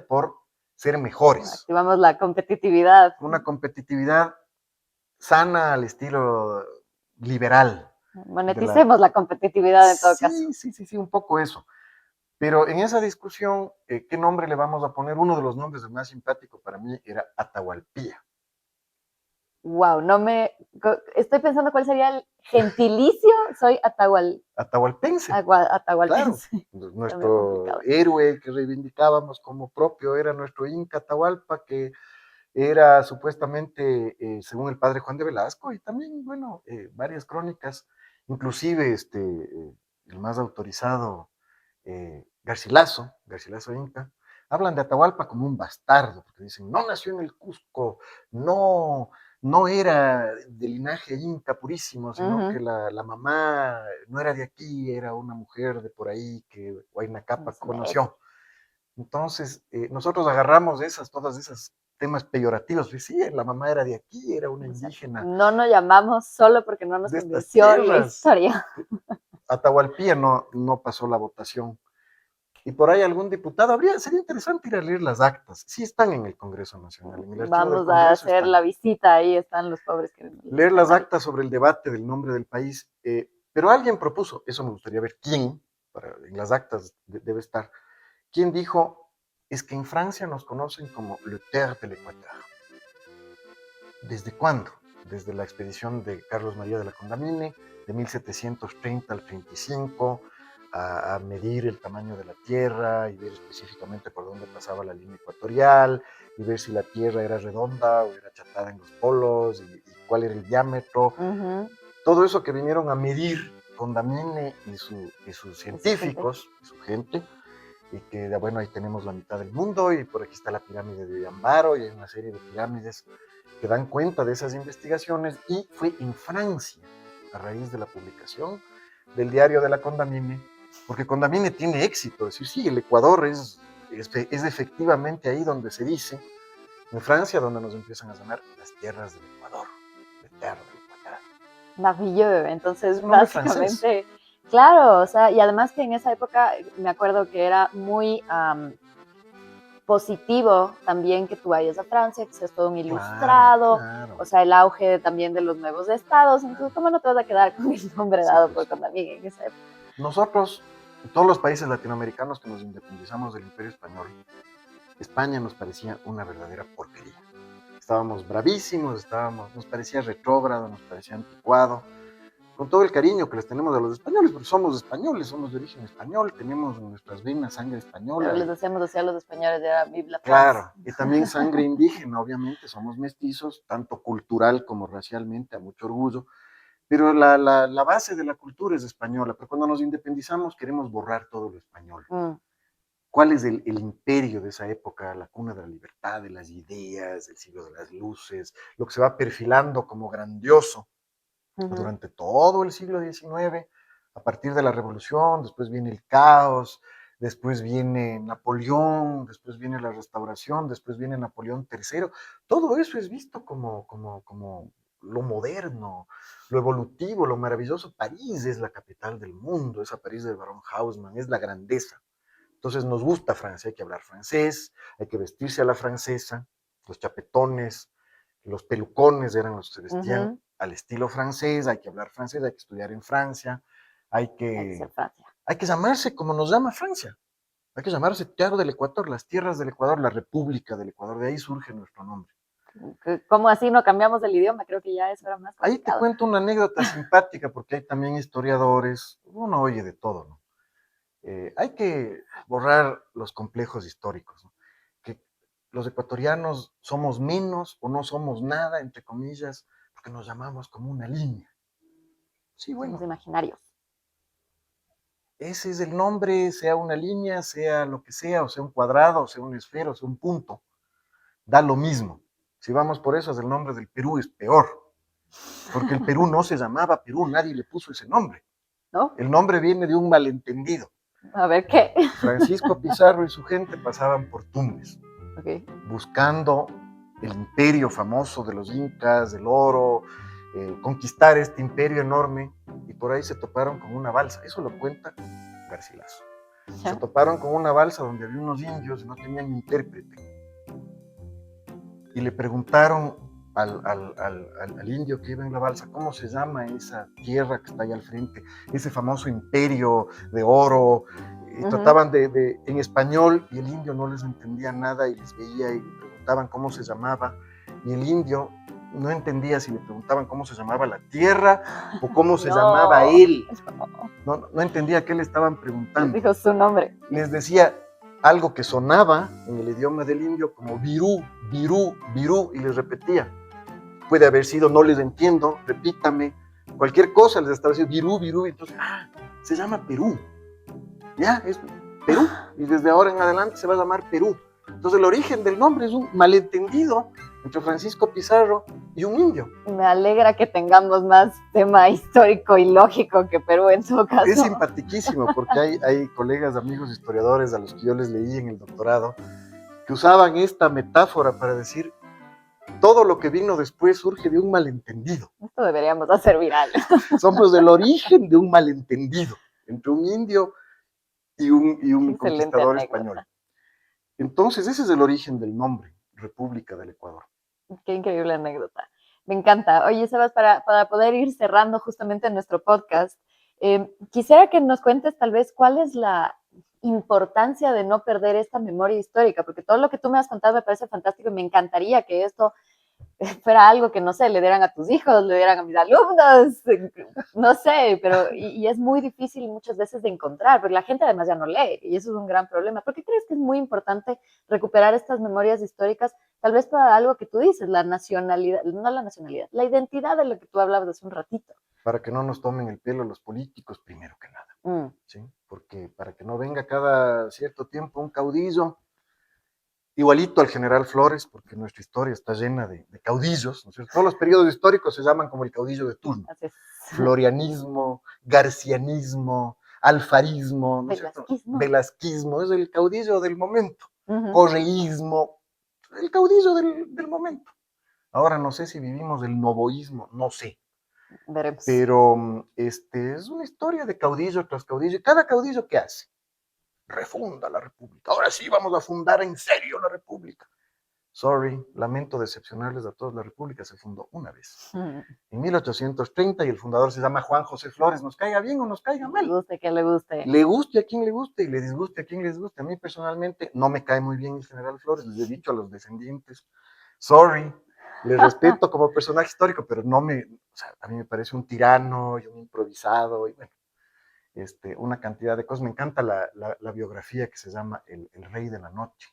Speaker 1: por ser mejores,
Speaker 2: Activamos la competitividad.
Speaker 1: una competitividad sana al estilo liberal. De la...
Speaker 2: Moneticemos la competitividad en todo caso.
Speaker 1: Sí, sí, sí, sí, un poco eso. Pero en esa discusión, ¿qué nombre le vamos a poner? Uno de los nombres el más simpático para mí era Atahualpía.
Speaker 2: Wow, estoy pensando cuál sería el gentilicio. Soy
Speaker 1: Atahualpense, claro.
Speaker 2: atahualpense. Está medio
Speaker 1: Nuestro
Speaker 2: complicado.
Speaker 1: héroe que reivindicábamos como propio era nuestro Inca Atahualpa, que era supuestamente, según el padre Juan de Velasco, y también, bueno, varias crónicas, inclusive el más autorizado, Garcilaso Inca, hablan de Atahualpa como un bastardo, porque dicen, no nació en el Cusco, no, no era de linaje inca purísimo, sino que la mamá no era de aquí, era una mujer de por ahí que Huayna Capa conoció. Entonces, nosotros agarramos todas esas temas peyorativos. Pues sí, la mamá era de aquí, era una
Speaker 2: O sea,
Speaker 1: indígena
Speaker 2: no nos llamamos solo porque no nos
Speaker 1: de estas
Speaker 2: convenció la
Speaker 1: tierras.
Speaker 2: historia.
Speaker 1: Atahualpía no pasó la votación. Y por ahí algún diputado, sería interesante ir a leer las actas. Sí están en el Congreso Nacional, en el archivo del
Speaker 2: Vamos a
Speaker 1: Congreso
Speaker 2: hacer la
Speaker 1: están.
Speaker 2: visita, ahí están los pobres que los
Speaker 1: Leer las
Speaker 2: están ahí.
Speaker 1: actas sobre el debate del nombre del país. Pero alguien propuso, eso me gustaría ver quién, en las actas debe estar, quién dijo, es que en Francia nos conocen como le terre de l'Équateur. ¿Desde cuándo? Desde la expedición de Carlos María de la Condamine, de 1730 al 35, a medir el tamaño de la Tierra y ver específicamente por dónde pasaba la línea ecuatorial y ver si la Tierra era redonda o era achatada en los polos y cuál era el diámetro. Todo eso que vinieron a medir Condamine y sus científicos y su gente, y que, bueno, ahí tenemos la mitad del mundo y por aquí está la pirámide de Ollambaro y hay una serie de pirámides que dan cuenta de esas investigaciones, y fue en Francia, a raíz de la publicación del diario de la Condamine, porque Condamine tiene éxito, es decir, sí, el Ecuador es efectivamente ahí donde se dice, en Francia, donde nos empiezan a sonar las tierras del Ecuador, de tierra del Ecuador.
Speaker 2: Marvilleux,
Speaker 1: Es
Speaker 2: entonces
Speaker 1: un nombre francés.
Speaker 2: básicamente, claro, o sea, y además que en esa época me acuerdo que era muy positivo también que tú vayas a Francia, que seas todo un
Speaker 1: Claro,
Speaker 2: ilustrado,
Speaker 1: claro.
Speaker 2: o sea, el auge también de los nuevos estados, entonces, ¿cómo no te vas a quedar con el nombre
Speaker 1: Sí,
Speaker 2: dado por
Speaker 1: pues.
Speaker 2: Condamine en esa época?
Speaker 1: Nosotros, todos los países latinoamericanos que nos independizamos del Imperio Español, España nos parecía una verdadera porquería. Estábamos bravísimos, nos parecía retrógrado, nos parecía anticuado, con todo el cariño que les tenemos a los españoles, porque somos españoles, somos de origen español, tenemos en nuestras venas sangre
Speaker 2: Pero
Speaker 1: española.
Speaker 2: les decíamos así a los españoles, era Vive la France.
Speaker 1: Claro, y también sangre indígena, obviamente, somos mestizos, tanto cultural como racialmente, a mucho orgullo, pero la base de la cultura es española, pero cuando nos independizamos queremos borrar todo lo español. ¿Cuál es el imperio de esa época, la cuna de la libertad, de las ideas, el siglo de las luces, lo que se va perfilando como grandioso durante todo el siglo XIX, a partir de la Revolución, después viene el caos, después viene Napoleón, después viene la Restauración, después viene Napoleón III. Todo eso es visto como lo moderno, lo evolutivo, lo maravilloso. París es la capital del mundo, esa París del Barón Haussmann, es la grandeza. Entonces nos gusta Francia, hay que hablar francés, hay que vestirse a la francesa, los chapetones, los pelucones eran los que se vestían al estilo francés, hay que hablar francés, hay que estudiar en Francia, hay
Speaker 2: Hay que ser
Speaker 1: que,
Speaker 2: Francia.
Speaker 1: hay que llamarse como nos llama Francia. Hay que llamarse Terre del Ecuador, las tierras del Ecuador, la República del Ecuador. De ahí surge nuestro nombre.
Speaker 2: ¿Cómo así no cambiamos el idioma? Creo que ya eso era más
Speaker 1: Ahí te
Speaker 2: complicado.
Speaker 1: cuento una anécdota simpática, porque hay también historiadores, uno oye de todo, ¿no? Hay que borrar los complejos históricos, ¿no? Que los ecuatorianos somos menos o no somos nada, entre comillas, porque nos llamamos como una línea. Sí,
Speaker 2: Somos
Speaker 1: bueno,
Speaker 2: imaginarios.
Speaker 1: ese es el nombre, sea una línea, sea lo que sea, o sea un cuadrado, o sea una esfera, o sea un punto, da lo mismo. Si vamos por eso, el nombre del Perú es peor, porque el Perú no se llamaba Perú, nadie le puso ese nombre.
Speaker 2: ¿No?
Speaker 1: El nombre viene de un malentendido.
Speaker 2: A ver qué.
Speaker 1: Francisco Pizarro y su gente pasaban por Tumbes,
Speaker 2: Okay.
Speaker 1: buscando el imperio famoso de los incas, del oro, conquistar este imperio enorme, y por ahí se toparon con una balsa. Eso lo cuenta Garcilaso. Se toparon con una balsa donde había unos indios y no tenían intérprete. Y le preguntaron al indio que iba en la balsa, ¿cómo se llama esa tierra que está ahí al frente? Ese famoso imperio de oro. Y trataban en español, y el indio no les entendía nada y les veía y le preguntaban cómo se llamaba. Y el indio no entendía si le preguntaban cómo se llamaba la tierra o cómo se llamaba él. No entendía qué le estaban preguntando.
Speaker 2: Les dijo su nombre.
Speaker 1: Les decía algo que sonaba en el idioma del indio como virú, virú, virú, y les repetía. Puede haber sido, no les entiendo, repítame, cualquier cosa les estaba diciendo virú, virú, y entonces, se llama Perú. Ya, es Perú, y desde ahora en adelante se va a llamar Perú. Entonces el origen del nombre es un malentendido entre Francisco Pizarro y un indio.
Speaker 2: Me alegra que tengamos más tema histórico y lógico que Perú en todo caso.
Speaker 1: Es simpaticísimo porque hay colegas, amigos historiadores a los que yo les leí en el doctorado que usaban esta metáfora para decir todo lo que vino después surge de un malentendido.
Speaker 2: Esto deberíamos hacer viral.
Speaker 1: Somos el origen de un malentendido entre un indio y un conquistador español. Entonces ese es el origen del nombre, República del Ecuador.
Speaker 2: Qué increíble anécdota. Me encanta. Oye, Sebas, para poder ir cerrando justamente nuestro podcast, quisiera que nos cuentes tal vez cuál es la importancia de no perder esta memoria histórica, porque todo lo que tú me has contado me parece fantástico y me encantaría que esto fuera algo que, no sé, le dieran a tus hijos, le dieran a mis alumnos, no sé, pero y es muy difícil muchas veces de encontrar, porque la gente además ya no lee y eso es un gran problema. ¿Por qué crees que es muy importante recuperar estas memorias históricas, tal vez para algo que tú dices, la nacionalidad, no la nacionalidad, la identidad de lo que tú hablabas hace un ratito?
Speaker 1: Para que no nos tomen el pelo los políticos, primero que nada, ¿sí? Porque para que no venga cada cierto tiempo un caudillo igualito al general Flores, porque nuestra historia está llena de caudillos, ¿no es cierto? Todos los periodos históricos se llaman como el caudillo de turno. Florianismo, garcianismo, alfarismo, ¿no es cierto? Velasquismo, es el caudillo del momento. Correísmo, el caudillo del momento. Ahora no sé si vivimos el novoísmo, no sé.
Speaker 2: Veremos.
Speaker 1: Pero es una historia de caudillo tras caudillo. ¿Y cada caudillo qué hace? Refunda la República. Ahora sí vamos a fundar en serio la República. Sorry, lamento decepcionarles a todos, la República se fundó una vez, en 1830, y el fundador se llama Juan José Flores, nos caiga bien o nos caiga mal.
Speaker 2: Le guste que le guste.
Speaker 1: Le guste a quien le guste y le disguste a quien les guste. A mí personalmente no me cae muy bien el general Flores, les he dicho a los descendientes, sorry, le respeto como personaje histórico, pero no a mí me parece un tirano y un improvisado, y bueno, una cantidad de cosas. Me encanta la biografía que se llama el Rey de la Noche.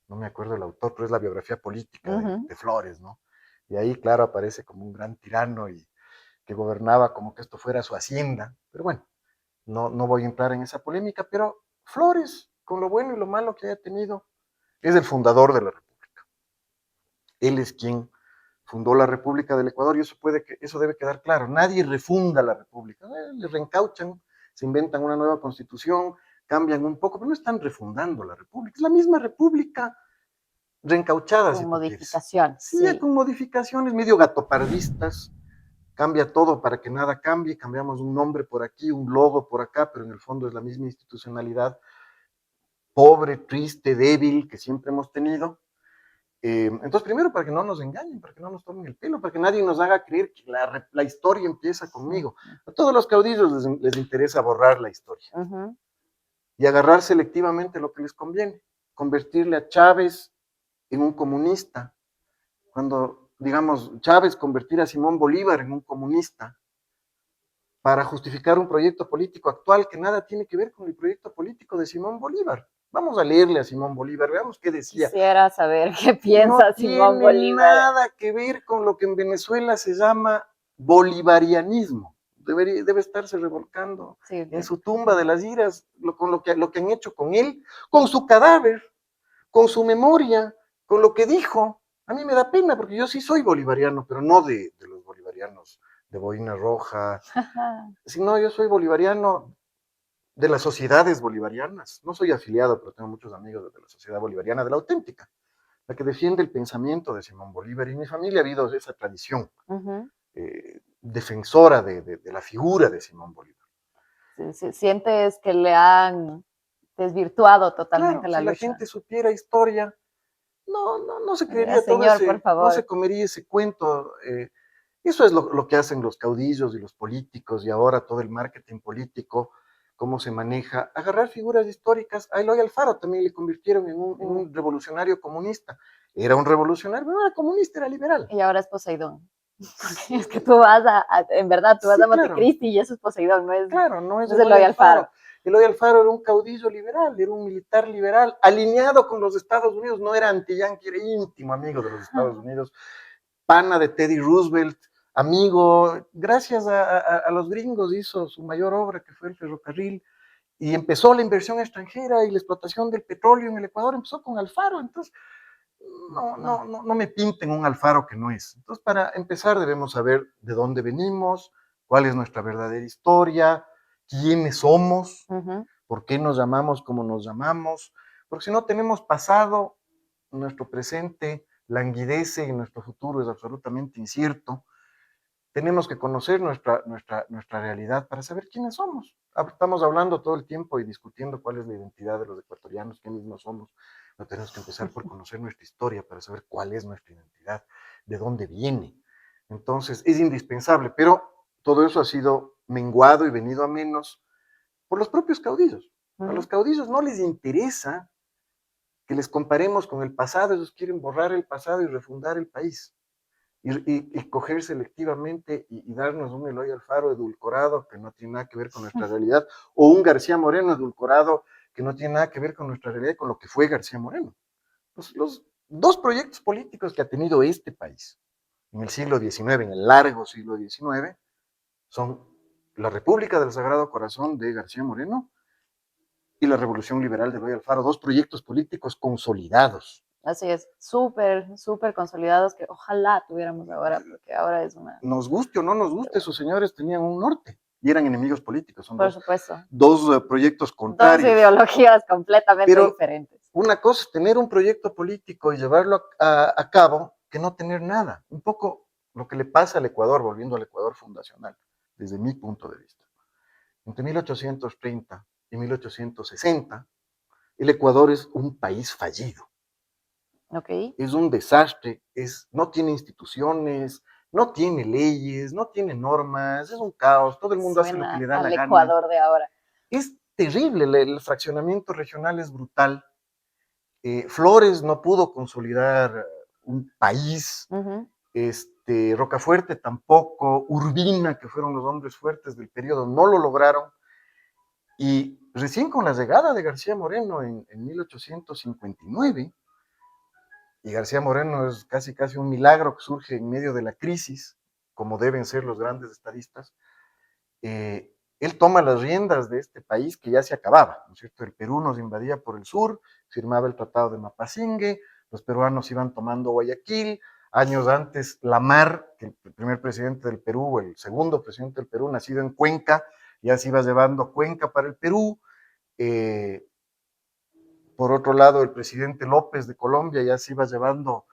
Speaker 1: No me acuerdo el autor, pero es la biografía política de Flores, ¿no? Y ahí, claro, aparece como un gran tirano y que gobernaba como que esto fuera su hacienda. Pero bueno, no voy a entrar en esa polémica, pero Flores, con lo bueno y lo malo que haya tenido, es el fundador de la República. Él es quien fundó la República del Ecuador y eso debe quedar claro. Nadie refunda la República, le reencauchan, se inventan una nueva constitución, cambian un poco, pero no están refundando la República, es la misma República reencauchada.
Speaker 2: Con modificaciones.
Speaker 1: Sí, con modificaciones medio gatopardistas, cambia todo para que nada cambie, cambiamos un nombre por aquí, un logo por acá, pero en el fondo es la misma institucionalidad pobre, triste, débil que siempre hemos tenido. Entonces, primero, para que no nos engañen, para que no nos tomen el pelo, para que nadie nos haga creer que la historia empieza conmigo. A todos los caudillos les interesa borrar la historia. y agarrar selectivamente lo que les conviene, convertirle a Chávez en un comunista, cuando, digamos, Chávez convertir a Simón Bolívar en un comunista para justificar un proyecto político actual que nada tiene que ver con el proyecto político de Simón Bolívar. Vamos a leerle a Simón Bolívar, veamos qué decía.
Speaker 2: Quisiera saber qué
Speaker 1: No
Speaker 2: piensa Simón
Speaker 1: tiene
Speaker 2: Bolívar.
Speaker 1: nada que ver con lo que en Venezuela se llama bolivarianismo. Debe estarse revolcando
Speaker 2: Sí,
Speaker 1: en su tumba de las iras con lo que han hecho con él, con su cadáver, con su memoria, con lo que dijo. A mí me da pena porque yo sí soy bolivariano, pero no de los bolivarianos de boina roja, sino yo soy bolivariano de las sociedades bolivarianas. No soy afiliado, pero tengo muchos amigos de la sociedad bolivariana, de la auténtica, la que defiende el pensamiento de Simón Bolívar. Y en mi familia ha habido esa tradición defensora de la figura de Simón Bolívar.
Speaker 2: Sientes que le han desvirtuado totalmente
Speaker 1: Claro,
Speaker 2: la
Speaker 1: si la
Speaker 2: lucha.
Speaker 1: gente supiera historia, no se creería todo
Speaker 2: Señor, por
Speaker 1: ese, no
Speaker 2: favor.
Speaker 1: se comería ese cuento. Eso es lo que hacen los caudillos y los políticos y ahora todo el marketing político, cómo se maneja. Agarrar figuras históricas. A Eloy Alfaro también le convirtieron en un revolucionario comunista. Era un revolucionario, no era comunista, era liberal.
Speaker 2: Y ahora es Poseidón. Porque es que tú vas en verdad, tú vas a Montecristi y eso es Poseidón,
Speaker 1: no es
Speaker 2: Eloy Alfaro.
Speaker 1: Eloy Alfaro era un caudillo liberal, era un militar liberal, alineado con los Estados Unidos, no era anti-yanqui, era íntimo amigo de los Estados Unidos, pana de Teddy Roosevelt, amigo, gracias a los gringos hizo su mayor obra, que fue el ferrocarril, y empezó la inversión extranjera y la explotación del petróleo en el Ecuador, empezó con Alfaro, entonces no me pinten un Alfaro que no es. Entonces, para empezar debemos saber de dónde venimos, cuál es nuestra verdadera historia, quiénes somos, por qué nos llamamos como nos llamamos, porque si no tenemos pasado, nuestro presente languidece y nuestro futuro es absolutamente incierto. Tenemos que conocer nuestra realidad para saber quiénes somos. Estamos hablando todo el tiempo y discutiendo cuál es la identidad de los ecuatorianos, quiénes no somos. No tenemos que empezar por conocer nuestra historia para saber cuál es nuestra identidad, de dónde viene. Entonces, es indispensable, pero todo eso ha sido menguado y venido a menos por los propios caudillos. A los caudillos no les interesa que les comparemos con el pasado, ellos quieren borrar el pasado y refundar el país. Y coger selectivamente y darnos un Eloy Alfaro edulcorado que no tiene nada que ver con nuestra realidad, o un García Moreno edulcorado que no tiene nada que ver con nuestra realidad, con lo que fue García Moreno. Los dos proyectos políticos que ha tenido este país en el siglo XIX, en el largo siglo XIX, son la República del Sagrado Corazón de García Moreno y la Revolución Liberal de Eloy Alfaro, dos proyectos políticos consolidados.
Speaker 2: Así es, súper consolidados que ojalá tuviéramos ahora, porque ahora es una...
Speaker 1: Nos guste o no nos guste, esos señores tenían un norte y eran enemigos políticos, son
Speaker 2: Por supuesto.
Speaker 1: Dos proyectos contrarios.
Speaker 2: Dos ideologías completamente diferentes.
Speaker 1: Una cosa es tener un proyecto político y llevarlo a cabo que no tener nada. Un poco lo que le pasa al Ecuador, volviendo al Ecuador fundacional, desde mi punto de vista. Entre 1830 y 1860, el Ecuador es un país fallido.
Speaker 2: Okay.
Speaker 1: Es un desastre, no tiene instituciones, no tiene leyes, no tiene normas, es un caos, todo el mundo hace lo que le da la gana.
Speaker 2: Al Ecuador de ahora.
Speaker 1: Es terrible, el fraccionamiento regional es brutal. Flores no pudo consolidar un país, Rocafuerte tampoco, Urbina, que fueron los hombres fuertes del periodo, no lo lograron. Y recién con la llegada de García Moreno en 1859, y García Moreno es casi un milagro que surge en medio de la crisis, como deben ser los grandes estadistas, él toma las riendas de este país que ya se acababa, ¿no es cierto? El Perú nos invadía por el sur, firmaba el Tratado de Mapasingue, los peruanos iban tomando Guayaquil, años antes Lamar, que el primer presidente del Perú, el segundo presidente del Perú, nacido en Cuenca, ya se iba llevando Cuenca para el Perú. Por otro lado, el presidente López de Colombia ya se iba llevando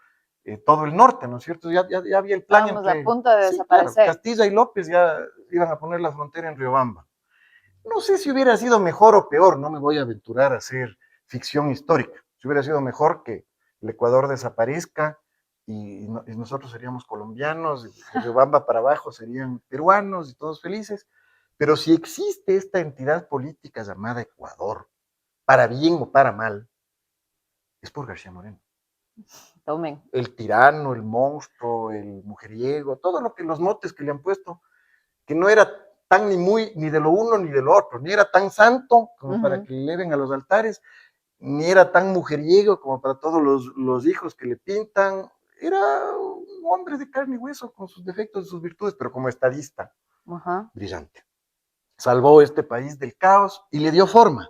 Speaker 1: todo el norte, ¿no es cierto? Ya había el plan.
Speaker 2: Estábamos a punto de desaparecer.
Speaker 1: Claro, Castilla y López ya iban a poner la frontera en Riobamba. No sé si hubiera sido mejor o peor, no me voy a aventurar a hacer ficción histórica. Si hubiera sido mejor que el Ecuador desaparezca y nosotros seríamos colombianos, y de Riobamba para abajo serían peruanos y todos felices. Pero si existe esta entidad política llamada Ecuador, para bien o para mal, es por García Moreno.
Speaker 2: Tomen.
Speaker 1: El tirano, el monstruo, el mujeriego, todo lo que los motes que le han puesto, que no era tan ni de lo uno ni de lo otro, ni era tan santo como para que le eleven a los altares, ni era tan mujeriego como para todos los hijos que le pintan. Era un hombre de carne y hueso con sus defectos y sus virtudes, pero como estadista, brillante. Salvó este país del caos y le dio forma.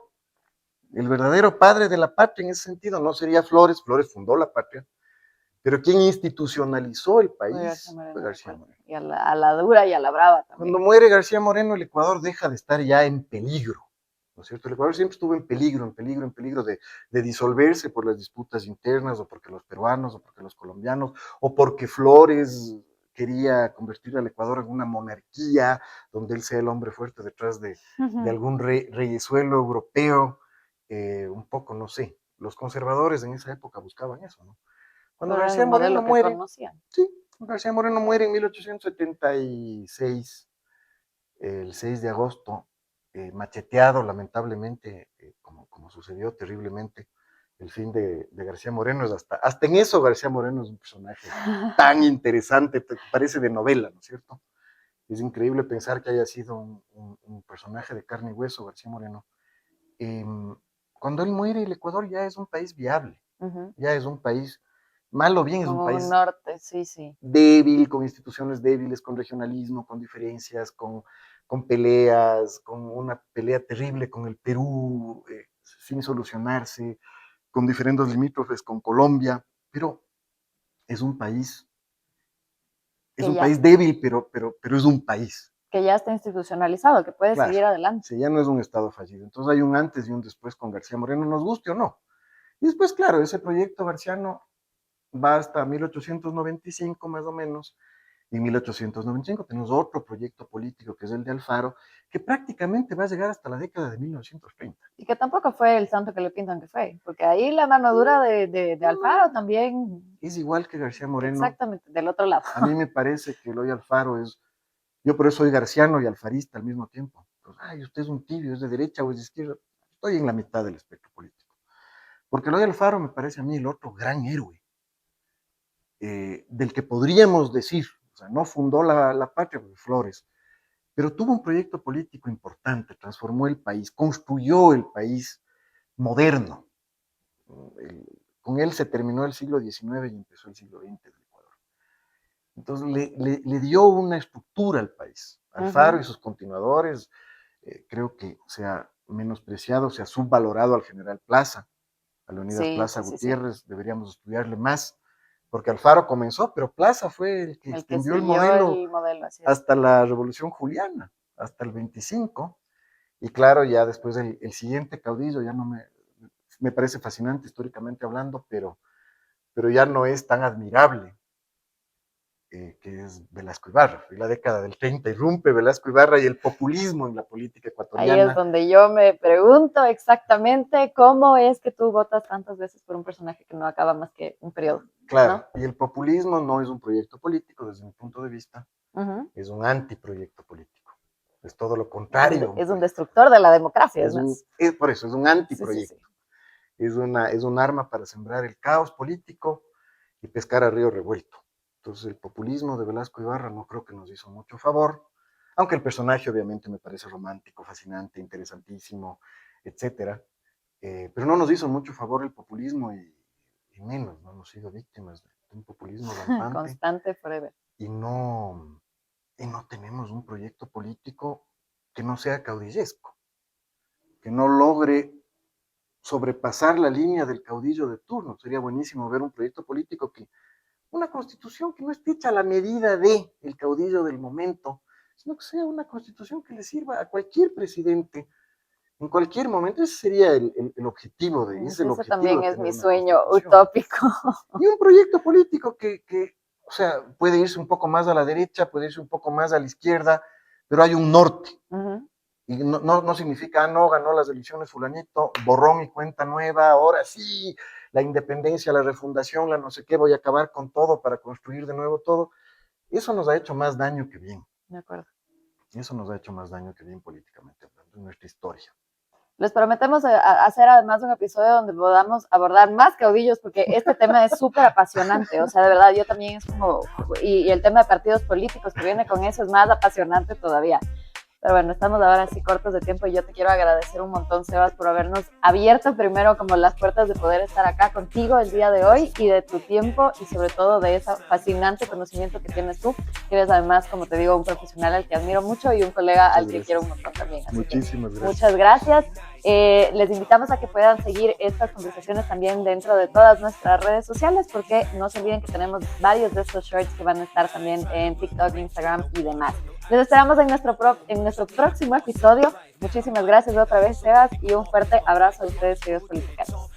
Speaker 1: El verdadero padre de la patria en ese sentido no sería Flores, Flores fundó la patria, pero quien institucionalizó el país fue García Moreno.
Speaker 2: Y a la dura y a la brava también.
Speaker 1: Cuando muere García Moreno, el Ecuador deja de estar ya en peligro, ¿no es cierto? El Ecuador siempre estuvo en peligro de disolverse por las disputas internas, o porque los peruanos, o porque los colombianos, o porque Flores quería convertir al Ecuador en una monarquía, donde él sea el hombre fuerte detrás de algún reyesuelo europeo, un poco, no sé. Los conservadores en esa época buscaban eso, ¿no? Cuando
Speaker 2: Pero era
Speaker 1: García
Speaker 2: el
Speaker 1: Moreno
Speaker 2: modelo que
Speaker 1: muere,
Speaker 2: conocían.
Speaker 1: sí, García Moreno muere en 1876, el 6 de agosto, macheteado lamentablemente, como sucedió terriblemente. El fin de García Moreno es hasta en eso García Moreno es un personaje tan interesante, parece de novela, ¿no es cierto? Es increíble pensar que haya sido un personaje de carne y hueso, García Moreno. Eh, Cuando él muere, el Ecuador ya es un país viable, ya es un país, mal o bien, es
Speaker 2: Con
Speaker 1: un
Speaker 2: un
Speaker 1: país
Speaker 2: norte, sí, sí.
Speaker 1: débil, con instituciones débiles, con regionalismo, con diferencias, con peleas, con una pelea terrible con el Perú, sin solucionarse, con diferentes limítrofes con Colombia, pero es un país, es
Speaker 2: Que
Speaker 1: un
Speaker 2: ya,
Speaker 1: país débil, pero es un país.
Speaker 2: que ya está institucionalizado, que puede
Speaker 1: Claro,
Speaker 2: seguir adelante.
Speaker 1: si ya no es un estado fallido. Entonces hay un antes y un después con García Moreno, nos guste o no. Y después, claro, ese proyecto garciano va hasta 1895 más o menos. Y en 1895 tenemos otro proyecto político que es el de Alfaro, que prácticamente va a llegar hasta la década de 1930.
Speaker 2: Y que tampoco fue el santo que le pintan que fue, porque ahí la mano dura de Alfaro también.
Speaker 1: Es igual que García Moreno.
Speaker 2: Exactamente, del otro lado.
Speaker 1: A mí me parece que Eloy Alfaro es, yo por eso soy garciano y alfarista al mismo tiempo. Pues, ay, usted es un tibio, es de derecha o es de izquierda. Estoy en la mitad del espectro político. Porque Eloy Alfaro me parece a mí el otro gran héroe, del que podríamos decir, o sea, no fundó la patria, Flores, pero tuvo un proyecto político importante, transformó el país, construyó el país moderno. Con él se terminó el siglo XIX y empezó el siglo XX del Ecuador. Entonces le dio una estructura al país. Alfaro y sus continuadores, creo que se ha menospreciado, se ha subvalorado al general Plaza, a Leonidas
Speaker 2: Sí,
Speaker 1: Plaza
Speaker 2: sí, sí, sí.
Speaker 1: Gutiérrez, deberíamos estudiarle más, porque Alfaro comenzó, pero Plaza fue el que
Speaker 2: El que
Speaker 1: extendió el
Speaker 2: siguió
Speaker 1: modelo
Speaker 2: el modelo, así es.
Speaker 1: hasta la Revolución Juliana, hasta el 25. Y claro, ya después el siguiente caudillo ya no me parece fascinante históricamente hablando, pero ya no es tan admirable, que es Velasco Ibarra. Y la década del 30 irrumpe Velasco Ibarra y el populismo en la política
Speaker 2: Ahí es
Speaker 1: ecuatoriana.
Speaker 2: donde yo me pregunto exactamente cómo es que tú votas tantas veces por un personaje que no acaba más que un periodo,
Speaker 1: Claro,
Speaker 2: ¿no?
Speaker 1: y el populismo no es un proyecto político desde mi punto de vista, es un antiproyecto político. Es todo lo contrario a un
Speaker 2: Es un
Speaker 1: proyecto.
Speaker 2: destructor de la democracia, es más.
Speaker 1: Por eso, es un
Speaker 2: Sí, sí, sí.
Speaker 1: antiproyecto. Es un arma para sembrar el caos político y pescar a río revuelto. Entonces el populismo de Velasco Ibarra no creo que nos hizo mucho favor, aunque el personaje obviamente me parece romántico, fascinante, interesantísimo, etcétera. Pero no nos hizo mucho favor el populismo y menos, no hemos sido víctimas de un populismo rampante
Speaker 2: Constante forever.
Speaker 1: y no tenemos un proyecto político que no sea caudillesco, que no logre sobrepasar la línea del caudillo de turno. Sería buenísimo ver un proyecto político una constitución que no esté hecha a la medida de el caudillo del momento, sino que sea una constitución que le sirva a cualquier presidente en cualquier momento. Ese sería el objetivo ese es el
Speaker 2: Ese
Speaker 1: objetivo
Speaker 2: también
Speaker 1: de
Speaker 2: es
Speaker 1: tener
Speaker 2: mi
Speaker 1: una
Speaker 2: sueño
Speaker 1: constitución.
Speaker 2: utópico.
Speaker 1: Y un proyecto político o sea, puede irse un poco más a la derecha, puede irse un poco más a la izquierda, pero hay un norte. Y no significa, no, ganó las elecciones fulanito, borrón y cuenta nueva, ahora sí, la independencia, la refundación, la no sé qué, voy a acabar con todo para construir de nuevo todo. Eso nos ha hecho más daño que bien.
Speaker 2: De acuerdo.
Speaker 1: Eso nos ha hecho más daño que bien políticamente hablando en nuestra historia.
Speaker 2: Les prometemos hacer además un episodio donde podamos abordar más caudillos, porque este tema es súper apasionante. O sea, de verdad, yo también es como... Y el tema de partidos políticos que viene con eso es más apasionante todavía. Pero bueno, estamos ahora así cortos de tiempo y yo te quiero agradecer un montón, Sebas, por habernos abierto primero como las puertas de poder estar acá contigo el día de hoy y de tu tiempo y sobre todo de ese fascinante conocimiento que tienes tú, que eres además, como te digo, un profesional al que admiro mucho y un colega al que quiero un montón también. Así
Speaker 1: Muchísimas gracias.
Speaker 2: Muchas gracias. Les invitamos a que puedan seguir estas conversaciones también dentro de todas nuestras redes sociales, porque no se olviden que tenemos varios de estos shorts que van a estar también en TikTok, Instagram y demás. Les esperamos en nuestro próximo episodio. Muchísimas gracias otra vez, Sebas, y un fuerte abrazo a ustedes, queridos politicarios.